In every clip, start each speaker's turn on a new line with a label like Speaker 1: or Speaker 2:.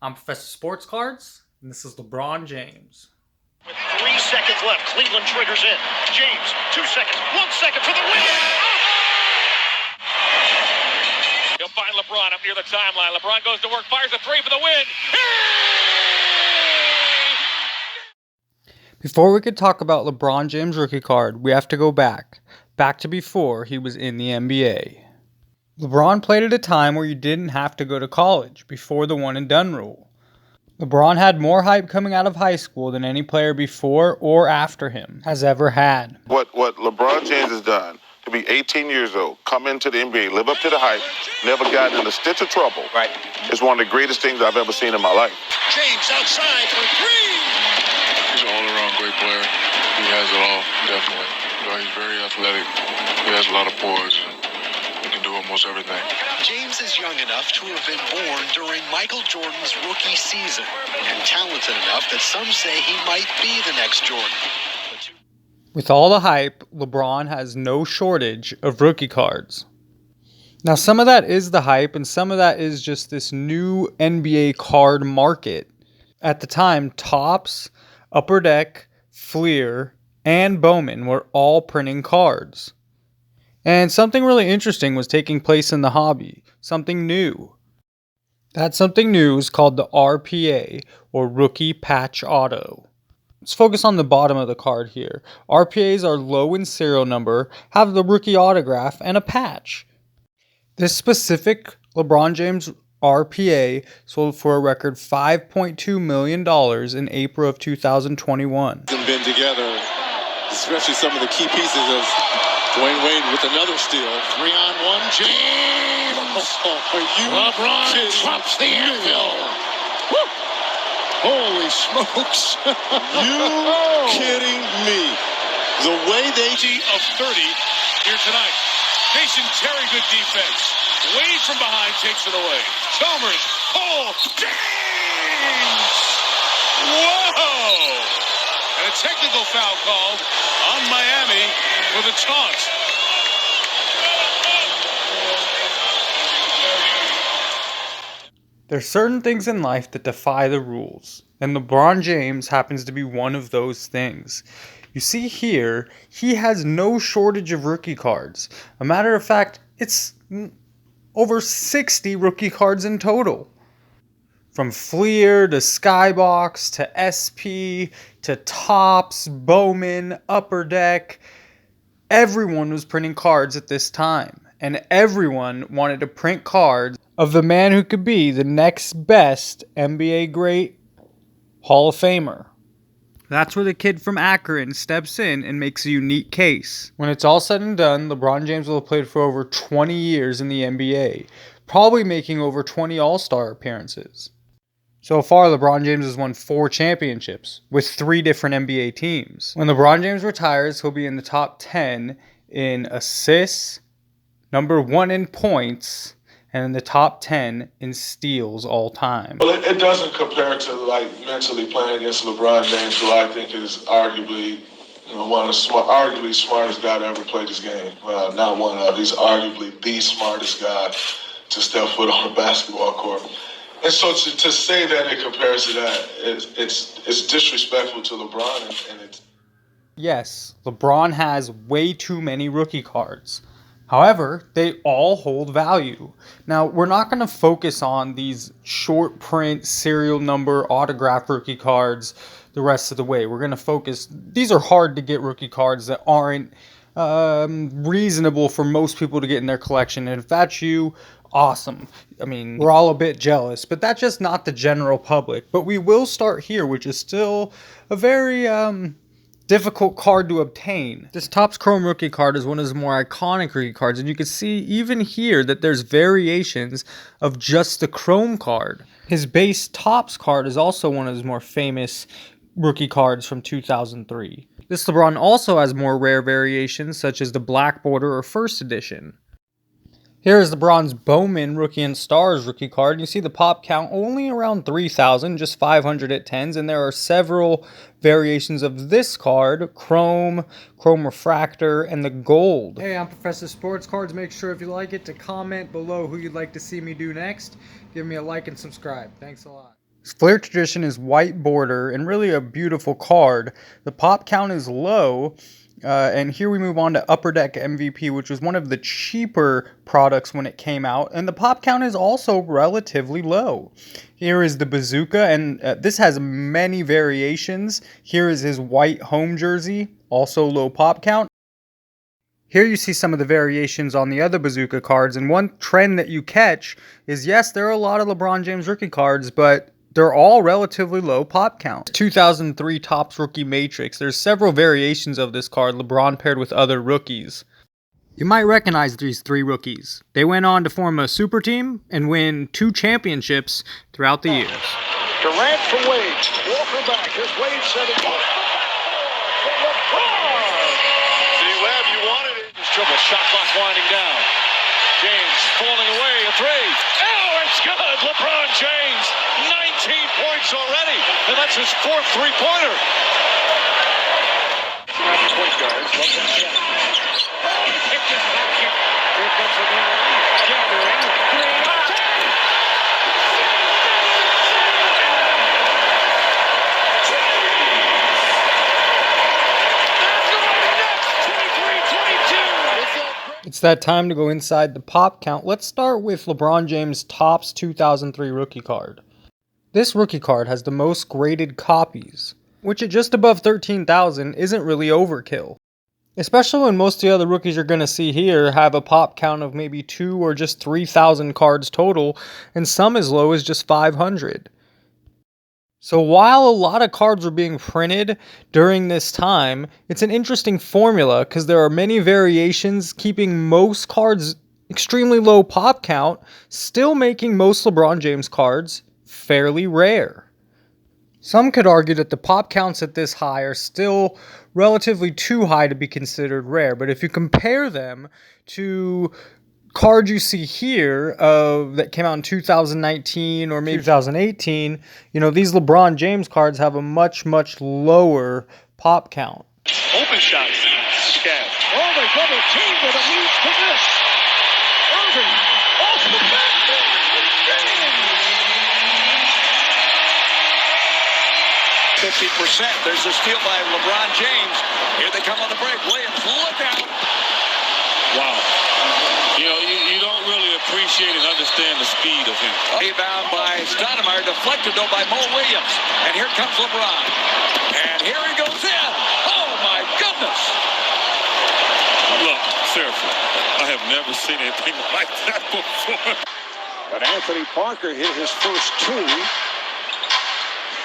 Speaker 1: I'm Professor Sports Cards, and this is LeBron James.
Speaker 2: With 3 seconds left, Cleveland triggers in. James, 2 seconds, 1 second for the win! He'll find LeBron up near the timeline. LeBron goes to work, fires a three for the win!
Speaker 1: Before we could talk about LeBron James' rookie card, we have to go back to before he was in the NBA. LeBron played at a time where you didn't have to go to college, before the one and done rule. LeBron had more hype coming out of high school than any player before or after him has ever had.
Speaker 3: What LeBron James has done to be 18 years old, come into the NBA, live up to the hype, never gotten in a stitch of trouble, right, is one of the greatest things I've ever seen in my life.
Speaker 2: James outside for three!
Speaker 4: He's an all-around great player. He has it all, definitely. He's very athletic. He has a lot of poise. He can do almost everything.
Speaker 5: James is young enough to have been born during Michael Jordan's rookie season and talented enough that some say he might be the next Jordan.
Speaker 1: With all the hype, LeBron has no shortage of rookie cards. Now, some of that is the hype, and some of that is just this new NBA card market. At the time, Topps, Upper Deck, Fleer, and Bowman were all printing cards. And something really interesting was taking place in the hobby, something new. That something new is called the RPA, or Rookie Patch Auto. Let's focus on the bottom of the card here. RPAs are low in serial number, have the rookie autograph, and a patch. This specific LeBron James RPA sold for a record $5.2 million in April of 2021.
Speaker 6: Been together, especially some of the key pieces of Dwayne Wade with another steal.
Speaker 2: 3-on-1, James! LeBron chops the anvil!
Speaker 6: Holy smokes. You kidding me? The way they...
Speaker 2: of 30 here tonight. Jason Terry, good defense. Wade from behind takes it away. Chalmers, James! Whoa! And a technical foul called on Miami for the taunt.
Speaker 1: There's certain things in life that defy the rules, and LeBron James happens to be one of those things. You see here, he has no shortage of rookie cards. A matter of fact, it's over 60 rookie cards in total. From Fleer to Skybox to SP to Topps, Bowman, Upper Deck, everyone was printing cards at this time. And everyone wanted to print cards of the man who could be the next best NBA great Hall of Famer. That's where the kid from Akron steps in and makes a unique case. When it's all said and done, LeBron James will have played for over 20 years in the NBA, probably making over 20 All-Star appearances. So far, LeBron James has won 4 championships with 3 different NBA teams. When LeBron James retires, he'll be in the top 10 in assists, number 1 in points, and in the top 10 in steals all time.
Speaker 7: Well, it doesn't compare to like mentally playing against LeBron James, who I think is arguably, one of the arguably smartest guy to ever play this game. Well, not one of. He's arguably the smartest guy to step foot on a basketball court. And so to say that it compares to that, it's disrespectful to LeBron, and it's.
Speaker 1: Yes, LeBron has way too many rookie cards. However, they all hold value. Now, we're not going to focus on these short print, serial number, autograph rookie cards the rest of the way. We're going to focus... These are hard to get rookie cards that aren't reasonable for most people to get in their collection. And if that's you, awesome. I mean, we're all a bit jealous, but that's just not the general public. But we will start here, which is still a very... difficult card to obtain. This Topps Chrome rookie card is one of his more iconic rookie cards, and you can see even here that there's variations of just the Chrome card. His base Topps card is also one of his more famous rookie cards from 2003. This LeBron also has more rare variations, such as the Black Border or First Edition. Here is LeBron's Bowman Rookie and Stars rookie card. You see the pop count only around 3,000, just 500 at 10s, and there are several variations of this card: Chrome, Chrome Refractor, and the Gold. Hey, I'm Professor Sports Cards. Make sure if you like it to comment below who you'd like to see me do next. Give me a like and subscribe. Thanks a lot. Flair Tradition is white border and really a beautiful card. The pop count is low. And here we move on to Upper Deck MVP, which was one of the cheaper products when it came out. And the pop count is also relatively low. Here is the Bazooka, and this has many variations. Here is his white home jersey, also low pop count. Here you see some of the variations on the other Bazooka cards, and one trend that you catch is, yes, there are a lot of LeBron James rookie cards, but they're all relatively low pop count. 2003 Topps Rookie Matrix. There's several variations of this card, LeBron paired with other rookies. You might recognize these three rookies. They went on to form a super team and win 2 championships throughout the years.
Speaker 2: Durant for Wade. Walker back. Here's Wade setting up. For LeBron. See, Webb, you wanted it. His dribble. Shot clock winding down. James falling away. A three. Oh, it's good. LeBron James. 19 points already. And that's his 4th three-pointer. Point guards. LeBron James. Picked his pocket. Here comes the gathering.
Speaker 1: It's that time to go inside the pop count. Let's start with LeBron James' Topps 2003 rookie card. This rookie card has the most graded copies, which at just above 13,000 isn't really overkill. Especially when most of the other rookies you're going to see here have a pop count of maybe 2 or just 3,000 cards total, and some as low as just 500. So while a lot of cards were being printed during this time, it's an interesting formula because there are many variations keeping most cards extremely low pop count, still making most LeBron James cards fairly rare. Some could argue that the pop counts at this high are still relatively too high to be considered rare, but if you compare them to cards you see here that came out in 2019 or maybe 2018, these LeBron James cards have a much, much lower pop count.
Speaker 2: Open shots. Scat. Oh, they double team, but it leads to this. Irving off the backboard. Again. 50%. There's a steal by LeBron James. Here they come on the break. Williams, look out. Wow. You don't really appreciate and understand the speed of him. Rebound by Stoudemire, deflected though by Mo Williams. And here comes LeBron. And here he goes in. Oh my goodness.
Speaker 4: Look, seriously, I have never seen anything like that before.
Speaker 2: But Anthony Parker hit his first 2.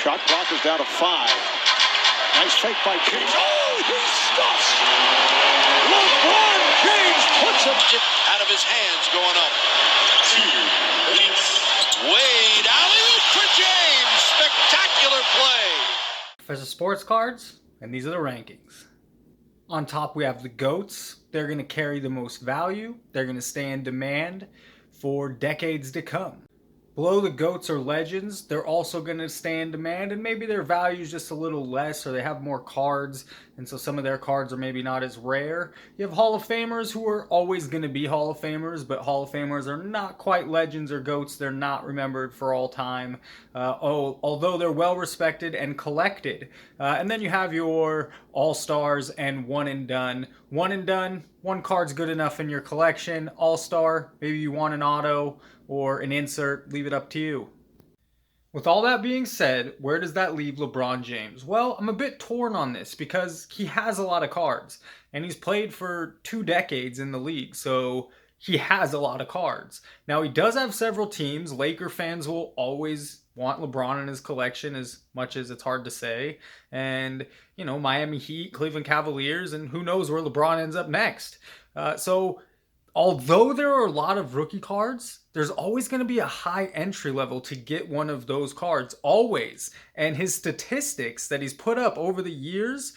Speaker 2: Shot clock is down to 5. Nice fake by James. Oh, he stuffs. LeBron James puts it out of his hands going up. 2. Wade, alley-oop for James. Spectacular play.
Speaker 1: Professor Sports Cards, and these are the rankings. On top we have the GOATs. They're going to carry the most value. They're going to stay in demand for decades to come. Below the GOATs are legends. They're also going to stay in demand, and maybe their value is just a little less, or they have more cards, and so some of their cards are maybe not as rare. You have Hall of Famers who are always going to be Hall of Famers, but Hall of Famers are not quite legends or GOATs. They're not remembered for all time, although they're well respected and collected. And then you have your All-Stars and one and done. One and done, one card's good enough in your collection. All-Star, maybe you want an auto or an insert, leave it up to you. With all that being said, where does that leave LeBron James? Well, I'm a bit torn on this because he has a lot of cards and he's played for 2 decades in the league, so he has a lot of cards. Now, he does have several teams. Laker fans will always want LeBron in his collection, as much as it's hard to say. And, Miami Heat, Cleveland Cavaliers, and who knows where LeBron ends up next. So although there are a lot of rookie cards, there's always going to be a high entry level to get one of those cards, always. And his statistics that he's put up over the years,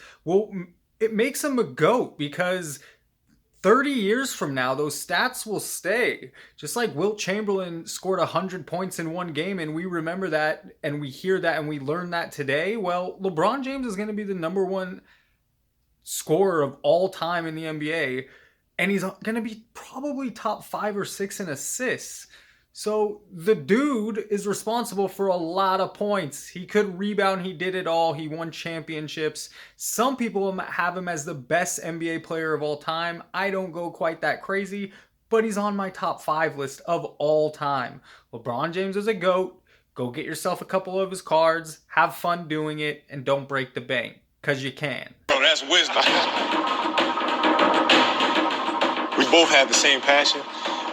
Speaker 1: it makes him a GOAT, because 30 years from now, those stats will stay. Just like Wilt Chamberlain scored 100 points in one game, and we remember that, and we hear that, and we learn that today. Well, LeBron James is going to be the #1 scorer of all time in the NBA. And he's going to be probably top 5 or 6 in assists. So the dude is responsible for a lot of points. He could rebound, he did it all, he won championships. Some people have him as the best NBA player of all time. I don't go quite that crazy, but he's on my top 5 list of all time. LeBron James is a GOAT. Go get yourself a couple of his cards, have fun doing it, and don't break the bank, because you can.
Speaker 2: Bro, that's wisdom.
Speaker 6: We both have the same passion.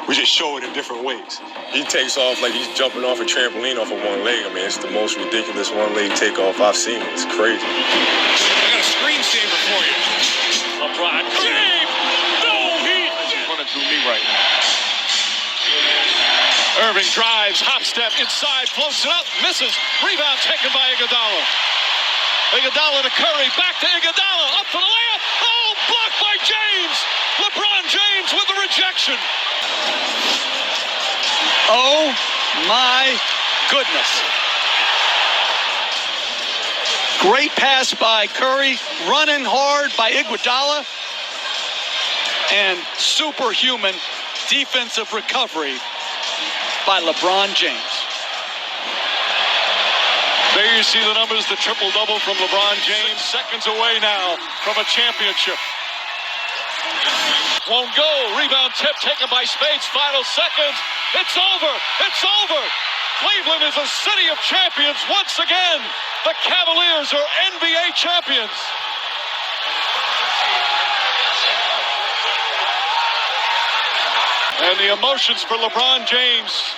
Speaker 6: We just show it in different ways. He takes off like he's jumping off a trampoline off of one leg. I mean, it's the most ridiculous one-leg takeoff I've seen. It's crazy.
Speaker 2: I got a screensaver for you. LeBron James! No, he's running through me right now. Irving drives, hop step inside, floats it up, misses. Rebound taken by Iguodala. Iguodala to Curry, back to Iguodala, up for the layup. Oh, blocked by James. LeBron James with the rejection.
Speaker 8: Oh my goodness. Great pass by Curry, running hard by Iguodala, and superhuman defensive recovery by LeBron James.
Speaker 2: There you see the numbers, the triple-double from LeBron James. Seconds away now from a championship. Won't go. Rebound tip taken by Spades. Final seconds. It's over. It's over. Cleveland is a city of champions once again. The Cavaliers are NBA champions. And the emotions for LeBron James,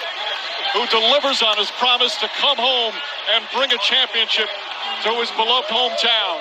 Speaker 2: who delivers on his promise to come home and bring a championship to his beloved hometown.